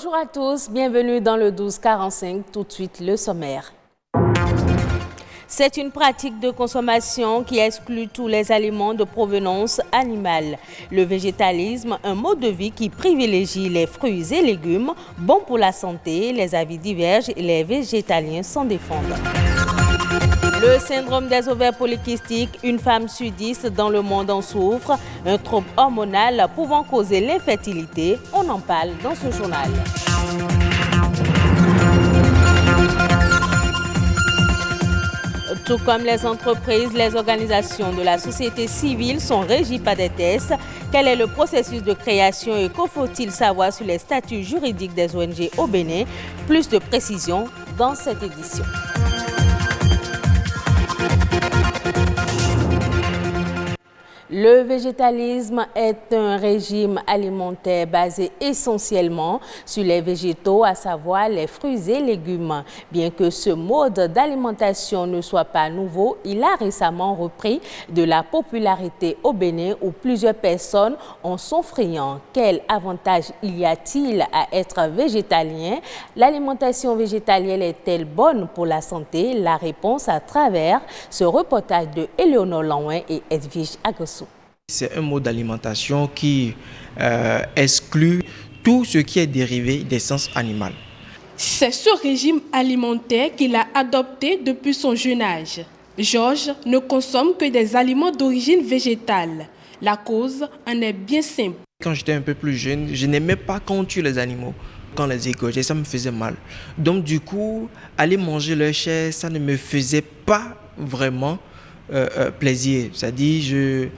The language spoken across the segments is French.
Bonjour à tous, bienvenue dans le 1245, tout de suite le sommaire. C'est une pratique de consommation qui exclut tous les aliments de provenance animale. Le végétalisme, un mode de vie qui privilégie les fruits et légumes, bons pour la santé, les avis divergent et les végétaliens s'en défendent. Le syndrome des ovaires polykystiques, une femme sur 10 dans le monde en souffre, un trouble hormonal pouvant causer l'infertilité. On en parle dans ce journal. Tout comme les entreprises, les organisations de la société civile sont régies par des tests. Quel est le processus de création et que faut-il savoir sur les statuts juridiques des ONG au Bénin? Plus de précisions dans cette édition. Le végétalisme est un régime alimentaire basé essentiellement sur les végétaux, à savoir les fruits et légumes. Bien que ce mode d'alimentation ne soit pas nouveau, il a récemment repris de la popularité au Bénin où plusieurs personnes en sont friands. Quel avantage y a-t-il à être végétalien? L'alimentation végétalienne est-elle bonne pour la santé? La réponse à travers ce reportage de Éléonore Lanouin et Edwige Agossou. C'est un mode d'alimentation qui exclut tout ce qui est dérivé d'essence animale. C'est ce régime alimentaire qu'il a adopté depuis son jeune âge. Georges ne consomme que des aliments d'origine végétale. La cause en est bien simple. Quand j'étais un peu plus jeune, je n'aimais pas quand on tue les animaux. Quand on les égorgeait, ça me faisait mal. Donc du coup, aller manger leur chair, ça ne me faisait pas vraiment plaisir. C'est-à-dire,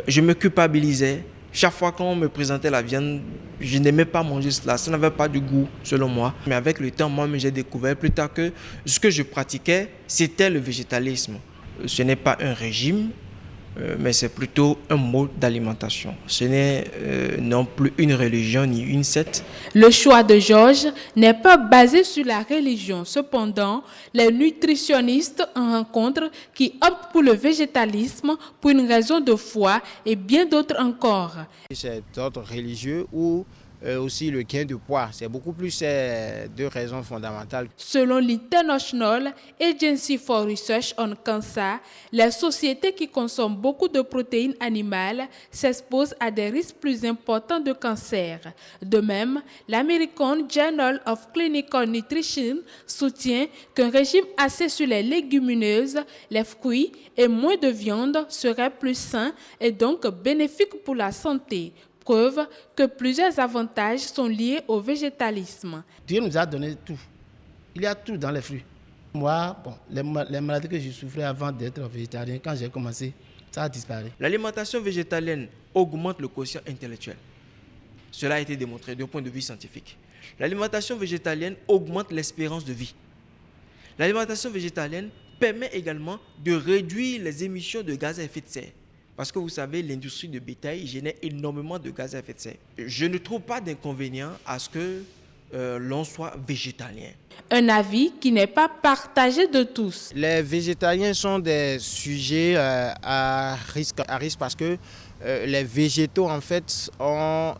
je me culpabilisais. Chaque fois qu'on me présentait la viande, je n'aimais pas manger cela. Ça n'avait pas de goût, selon moi. Mais avec le temps, moi, j'ai découvert plus tard que ce que je pratiquais, c'était le végétalisme. Ce n'est pas un régime, mais c'est plutôt un mode d'alimentation. Ce n'est non plus une religion ni une secte. Le choix de Georges n'est pas basé sur la religion. Cependant, les nutritionnistes en rencontrent qui optent pour le végétalisme pour une raison de foi et bien d'autres encore. C'est d'ordre religieux ou aussi le gain de poids. C'est beaucoup plus ces deux raisons fondamentales. Selon l'International Agency for Research on Cancer, les sociétés qui consomment beaucoup de protéines animales s'exposent à des risques plus importants de cancer. De même, l'American Journal of Clinical Nutrition soutient qu'un régime axé sur les légumineuses, les fruits et moins de viande serait plus sain et donc bénéfique pour la santé. Preuve que plusieurs avantages sont liés au végétalisme. Dieu nous a donné tout. Il y a tout dans les fruits. Moi, les maladies que je souffrais avant d'être végétarien, quand j'ai commencé, ça a disparu. L'alimentation végétalienne augmente le quotient intellectuel. Cela a été démontré d'un point de vue scientifique. L'alimentation végétalienne augmente l'espérance de vie. L'alimentation végétalienne permet également de réduire les émissions de gaz à effet de serre. Parce que vous savez, l'industrie de bétail génère énormément de gaz à effet de serre. Je ne trouve pas d'inconvénient à ce que l'on soit végétalien. Un avis qui n'est pas partagé de tous. Les végétaliens sont des sujets à risque parce que les végétaux en fait ont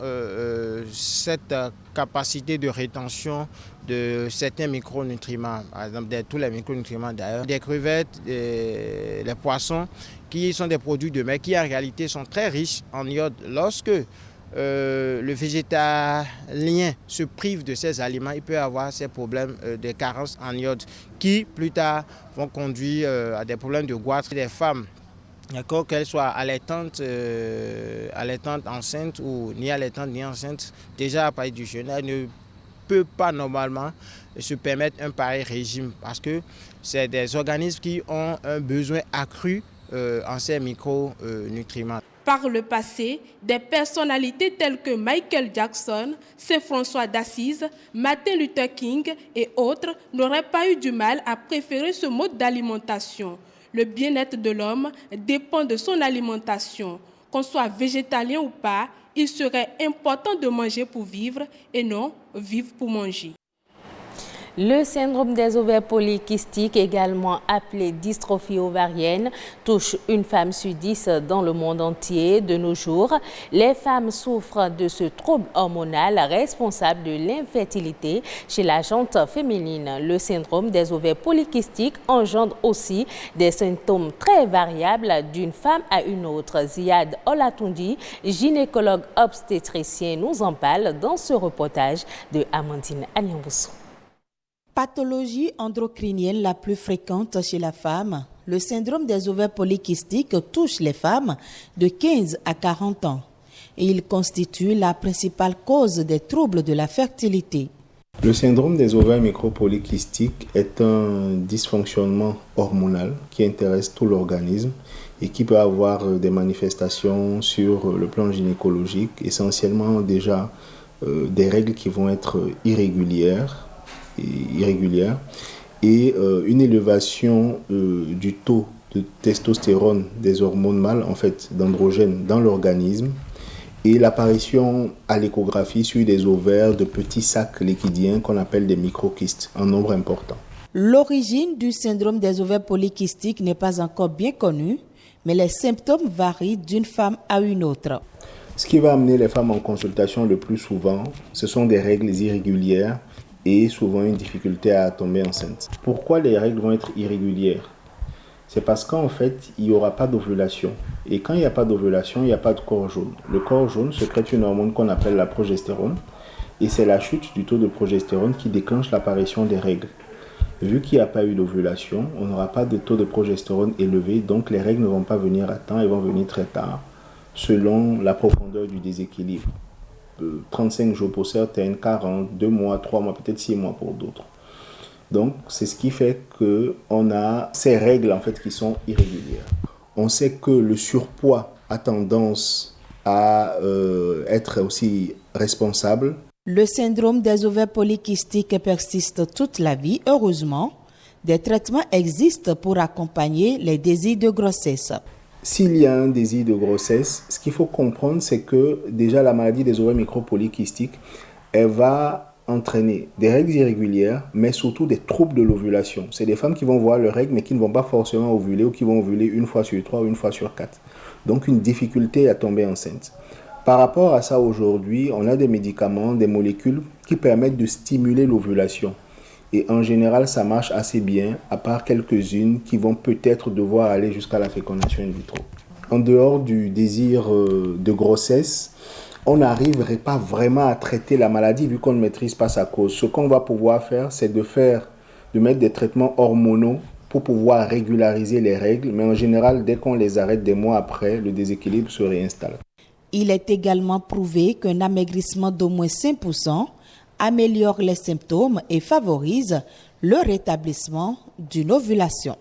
cette capacité de rétention de certains micronutriments, par exemple tous les micronutriments d'ailleurs, des crevettes, les poissons qui sont des produits de mer qui en réalité sont très riches en iode. Lorsque le végétalien se prive de ces aliments, il peut avoir ces problèmes de carence en iode qui plus tard vont conduire à des problèmes de goitre des femmes. D'accord, qu'elles soient allaitantes, enceintes ou ni allaitantes ni enceintes, déjà à partir du jeûne, elles ne peuvent pas normalement se permettre un pareil régime parce que c'est des organismes qui ont un besoin accru en ces micronutriments. Par le passé, des personnalités telles que Michael Jackson, Saint François d'Assise, Martin Luther King et autres n'auraient pas eu du mal à préférer ce mode d'alimentation. Le bien-être de l'homme dépend de son alimentation. Qu'on soit végétalien ou pas, il serait important de manger pour vivre et non vivre pour manger. Le syndrome des ovaires polykystiques, également appelé dystrophie ovarienne, touche une femme sur 10 dans le monde entier. De nos jours, les femmes souffrent de ce trouble hormonal responsable de l'infertilité chez la jante féminine. Le syndrome des ovaires polykystiques engendre aussi des symptômes très variables d'une femme à une autre. Ziad Olatundi, gynécologue obstétricien, nous en parle dans ce reportage de Amandine Agnamboussou. Pathologie endocrinienne la plus fréquente chez la femme, le syndrome des ovaires polykystiques touche les femmes de 15 à 40 ans et il constitue la principale cause des troubles de la fertilité. Le syndrome des ovaires micropolykystiques est un dysfonctionnement hormonal qui intéresse tout l'organisme et qui peut avoir des manifestations sur le plan gynécologique, essentiellement déjà des règles qui vont être irrégulières et une élévation du taux de testostérone des hormones mâles, en fait d'androgènes dans l'organisme, et l'apparition à l'échographie sur des ovaires de petits sacs liquidiens qu'on appelle des microkystes en nombre important. L'origine du syndrome des ovaires polykystiques n'est pas encore bien connue, mais les symptômes varient d'une femme à une autre. Ce qui va amener les femmes en consultation le plus souvent, ce sont des règles irrégulières et souvent une difficulté à tomber enceinte. Pourquoi les règles vont être irrégulières? C'est parce qu'en fait, il n'y aura pas d'ovulation. Et quand il n'y a pas d'ovulation, il n'y a pas de corps jaune. Le corps jaune sécrète une hormone qu'on appelle la progestérone. Et c'est la chute du taux de progestérone qui déclenche l'apparition des règles. Vu qu'il n'y a pas eu d'ovulation, on n'aura pas de taux de progestérone élevé. Donc les règles ne vont pas venir à temps, elles vont venir très tard, selon la profondeur du déséquilibre. 35 jours pour certaines, 40, 2 mois, 3 mois, peut-être 6 mois pour d'autres. Donc, c'est ce qui fait qu'on a ces règles en fait qui sont irrégulières. On sait que le surpoids a tendance à être aussi responsable. Le syndrome des ovaires polykystiques persiste toute la vie, heureusement. Des traitements existent pour accompagner les désirs de grossesse. S'il y a un désir de grossesse, ce qu'il faut comprendre, c'est que déjà la maladie des ovaires micropolykystiques, elle va entraîner des règles irrégulières, mais surtout des troubles de l'ovulation. C'est des femmes qui vont voir leurs règles, mais qui ne vont pas forcément ovuler ou qui vont ovuler une fois sur 3 ou une fois sur 4. Donc une difficulté à tomber enceinte. Par rapport à ça, aujourd'hui, on a des médicaments, des molécules qui permettent de stimuler l'ovulation. Et en général, ça marche assez bien, à part quelques-unes qui vont peut-être devoir aller jusqu'à la fécondation in vitro. En dehors du désir de grossesse, on n'arriverait pas vraiment à traiter la maladie vu qu'on ne maîtrise pas sa cause. Ce qu'on va pouvoir faire, c'est de mettre des traitements hormonaux pour pouvoir régulariser les règles. Mais en général, dès qu'on les arrête des mois après, le déséquilibre se réinstalle. Il est également prouvé qu'un amaigrissement d'au moins 5% améliore les symptômes et favorise le rétablissement d'une ovulation.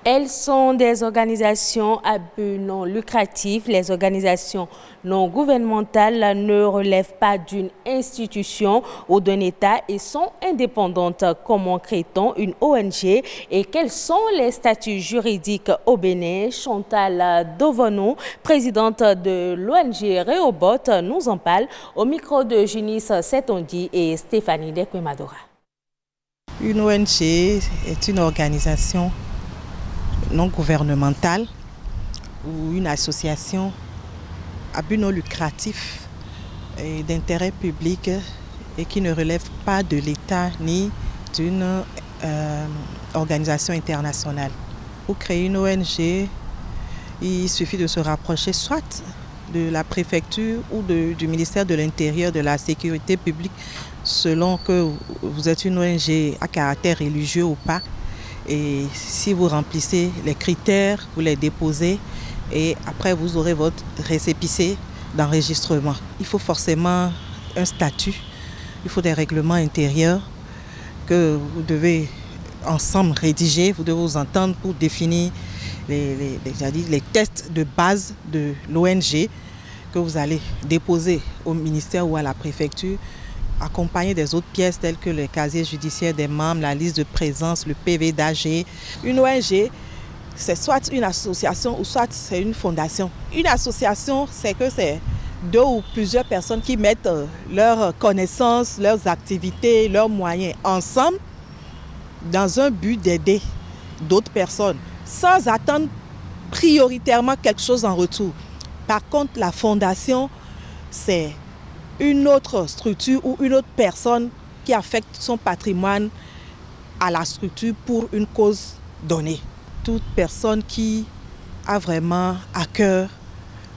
Elles sont des organisations à but non lucratif. Les organisations non gouvernementales ne relèvent pas d'une institution ou d'un État et sont indépendantes. Comment crée-t-on une ONG et quels sont les statuts juridiques au Bénin? Chantal Dovono, présidente de l'ONG Rehoboth, nous en parle au micro de Junis Setondi et Stéphanie Dekwemadora. Une ONG est une organisation non gouvernementale ou une association à but non lucratif et d'intérêt public et qui ne relève pas de l'État ni d'une organisation internationale. Pour créer une ONG, il suffit de se rapprocher soit de la préfecture ou du ministère de l'Intérieur, de la sécurité publique, selon que vous êtes une ONG à caractère religieux ou pas. Et si vous remplissez les critères, vous les déposez et après vous aurez votre récépissé d'enregistrement. Il faut forcément un statut, il faut des règlements intérieurs que vous devez ensemble rédiger, vous devez vous entendre pour définir les tests de base de l'ONG que vous allez déposer au ministère ou à la préfecture, accompagné des autres pièces telles que le casier judiciaire des membres, la liste de présence, le PV d'AG. Une ONG, c'est soit une association ou soit c'est une fondation. Une association, c'est que c'est 2 ou plusieurs personnes qui mettent leurs connaissances, leurs activités, leurs moyens ensemble dans un but d'aider d'autres personnes sans attendre prioritairement quelque chose en retour. Par contre, la fondation, c'est une autre structure ou une autre personne qui affecte son patrimoine à la structure pour une cause donnée. Toute personne qui a vraiment à cœur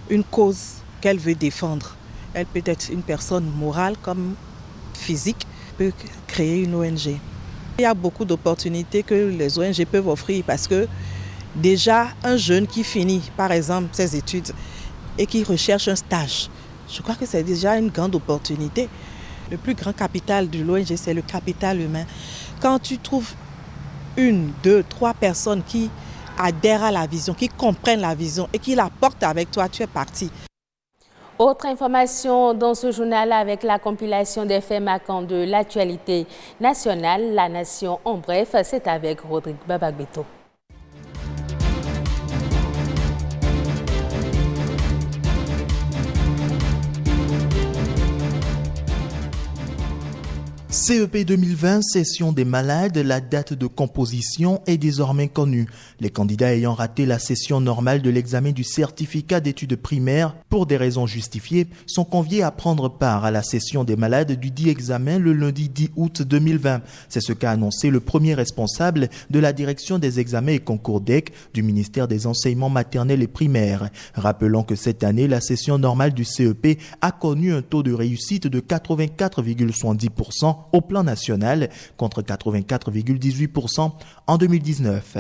une cause qu'elle veut défendre, elle peut être une personne morale comme physique, peut créer une ONG. Il y a beaucoup d'opportunités que les ONG peuvent offrir parce que déjà un jeune qui finit par exemple ses études et qui recherche un stage, je crois que c'est déjà une grande opportunité. Le plus grand capital de l'ONG, c'est le capital humain. Quand tu trouves 1, 2, 3 personnes qui adhèrent à la vision, qui comprennent la vision et qui la portent avec toi, tu es parti. Autre information dans ce journal avec la compilation des faits marquants de l'actualité nationale, La Nation en bref, c'est avec Rodrigue Babagbeto. CEP 2020, session des malades, la date de composition est désormais connue. Les candidats ayant raté la session normale de l'examen du certificat d'études primaires pour des raisons justifiées sont conviés à prendre part à la session des malades du dit examen le lundi 10 août 2020. C'est ce qu'a annoncé le premier responsable de la direction des examens et concours DEC du ministère des enseignements maternels et primaires. Rappelons que cette année, la session normale du CEP a connu un taux de réussite de 84,70% au plan national contre 84,18% en 2019.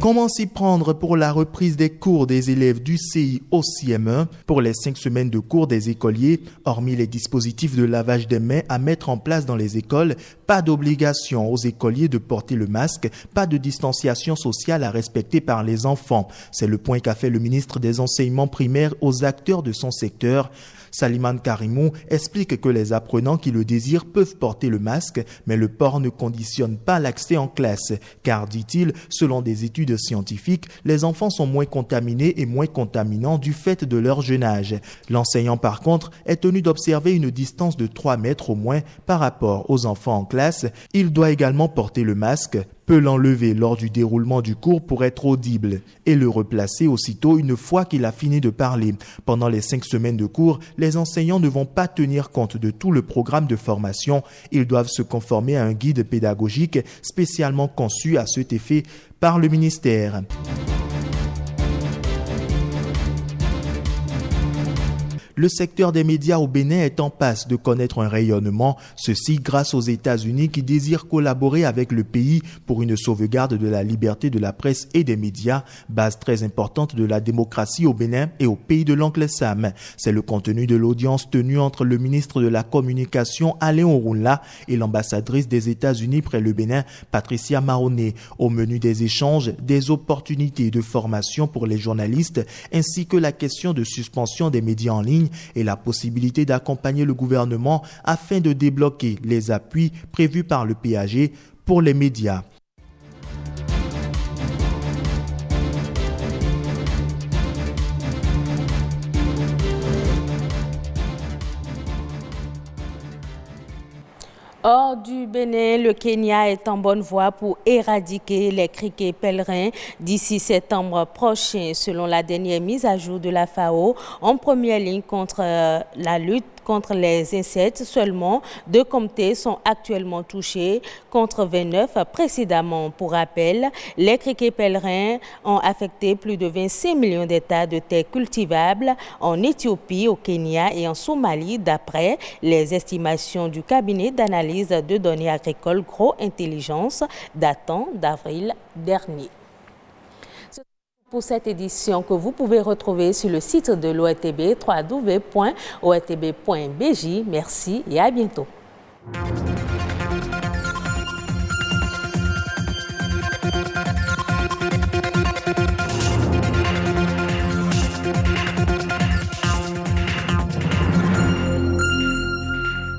Comment s'y prendre pour la reprise des cours des élèves du CI au CM1 pour les 5 semaines de cours des écoliers, hormis les dispositifs de lavage des mains à mettre en place dans les écoles, pas d'obligation aux écoliers de porter le masque, pas de distanciation sociale à respecter par les enfants. C'est le point qu'a fait le ministre des Enseignements primaires aux acteurs de son secteur. Salimane Karimou explique que les apprenants qui le désirent peuvent porter le masque, mais le port ne conditionne pas l'accès en classe, car, dit-il, selon des études scientifiques, les enfants sont moins contaminés et moins contaminants du fait de leur jeune âge. L'enseignant, par contre, est tenu d'observer une distance de 3 mètres au moins par rapport aux enfants en classe. Il doit également porter le masque, peut l'enlever lors du déroulement du cours pour être audible et le replacer aussitôt une fois qu'il a fini de parler. Pendant les 5 semaines de cours, les enseignants ne vont pas tenir compte de tout le programme de formation. Ils doivent se conformer à un guide pédagogique spécialement conçu à cet effet par le ministère. Le secteur des médias au Bénin est en passe de connaître un rayonnement, ceci grâce aux États-Unis qui désirent collaborer avec le pays pour une sauvegarde de la liberté de la presse et des médias, base très importante de la démocratie au Bénin et au pays de l'oncle Sam. C'est le contenu de l'audience tenue entre le ministre de la Communication Alain Orunla et l'ambassadrice des États-Unis près le Bénin, Patricia Mahoney. Au menu des échanges, des opportunités de formation pour les journalistes ainsi que la question de suspension des médias en ligne et la possibilité d'accompagner le gouvernement afin de débloquer les appuis prévus par le PAG pour les médias. Hors du Bénin, le Kenya est en bonne voie pour éradiquer les criquets pèlerins d'ici septembre prochain, selon la dernière mise à jour de la FAO, en première ligne contre la lutte contre les insectes. Seulement 2 comtés sont actuellement touchés contre 29 précédemment. Pour rappel, les criquets pèlerins ont affecté plus de 25 millions d'hectares de terres cultivables en Éthiopie, au Kenya et en Somalie, d'après les estimations du cabinet d'analyse de données agricoles Gros Intelligence datant d'avril dernier. Pour cette édition que vous pouvez retrouver sur le site de l'ORTB, www.ortb.bj. Merci et à bientôt.